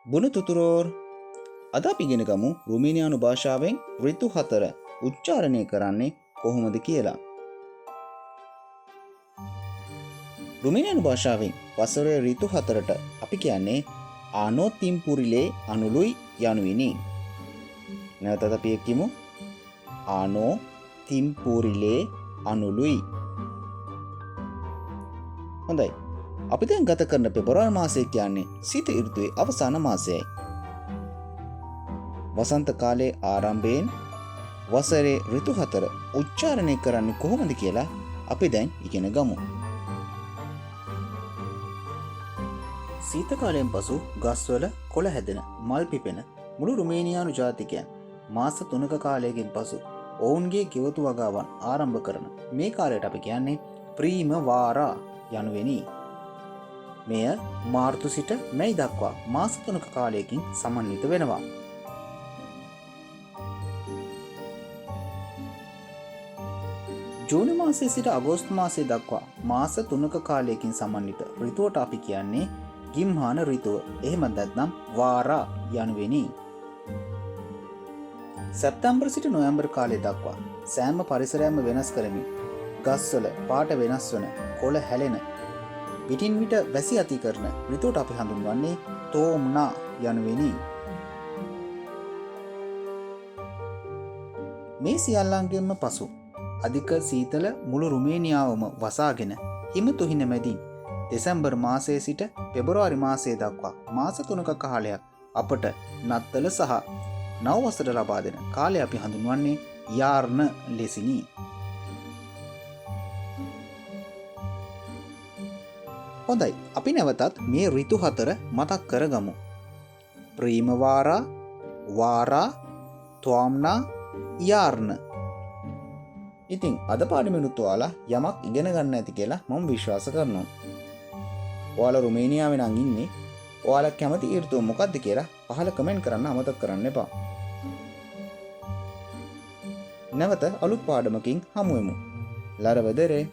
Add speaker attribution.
Speaker 1: බුණු තුතුරෝර් අද අපි ඉගෙන ගමු රුමේනියානු භාෂාවෙන් ඍතු 4 උච්චාරණය කරන්නේ කොහොමද කියලා. රුමේනියානු භාෂාවෙන් වසරේ ඍතු 4ට අපි කියන්නේ ආනෝ තිම්පුරිලේ අනුලුයි යනුවෙනි. නැවතත් අපි කියමු ආනෝ තිම්පුරිලේ අනුලුයි. හොඳයි. අපි දැන් ගත කරන පෙබරවාරි මාසය කියන්නේ සීත ඍතුවේ අවසාන මාසයයි. වසන්ත කාලයේ ආරම්භයෙන් වසරේ ඍතු 4 උච්චාරණය කරන්නේ කොහොමද කියලා අපි දැන් ඉගෙන ගමු. සීත කාලයෙන් පසු ගස්වල කොළ හැදෙන, මල් පිපෙන මුළු රුමේනියානු ජාතිකයන් මාස 3ක කාලයකින් පසු ඔවුන්ගේ ගෙවතු වගාවන් ආරම්භ කරන මේ කාලයට අපි කියන්නේ ප්‍රීමවාරා යනුවෙනි. මෙය මාර්තු සිට මැයි දක්වා මාස 3ක කාලයකින් සමන්විත වෙනවා. ජූනි මාසයේ සිට අගෝස්තු මාසයේ දක්වා මාස 3ක කාලයකින් සමන්විත ඍතුවට අපි කියන්නේ ගිම්හාන ඍතුව. එහෙම නැත්නම් වාරා යනුවෙනි. සැප්තැම්බර් සිට නොවැම්බර් කාලය දක්වා සෑම පරිසරයක්ම වෙනස් කරමින් ගස්වල පාට වෙනස් වන, කොළ හැලෙන, විටින් විට වැසි අති කරන ඍතුවට අපි හඳුන්වන්නේ තෝම්නා යනුවෙනි. මේ සියල්ලන්ගෙන්ම පසු අධික සීතල මුළු රුමේනියාවම වසාගෙන හිම තුහින මැදින් දෙසැම්බර් මාසයේ සිට පෙබරවාරි මාසයේ දක්වා මාස 3ක කාලයක් අපට නත්තල සහ නවවසර ලබා දෙන කාලය අපි හඳුන්වන්නේ යාර්න ලෙසිනි. හොඳයි, අපි නැවතත් මේ ඍතු 4 මතක් කරගමු. ප්‍රීමවාරා, වාරා, ත්වාම්නා, යාර්න. ඉතින් අද පාඩමෙනුත් ඔයාලා යමක් ඉගෙන ගන්න ඇති කියලා මම විශ්වාස කරනවා. ඔයාලා රුමේනියාවේ නම් ඉන්නේ. ඔයාලා කැමති ඍතුව මොකක්ද කියලා පහල කමෙන්ට් කරන්න අමතක කරන්න එපා. නැවත අලුත් පාඩමකින් හමු වෙමු. ලරවදරේ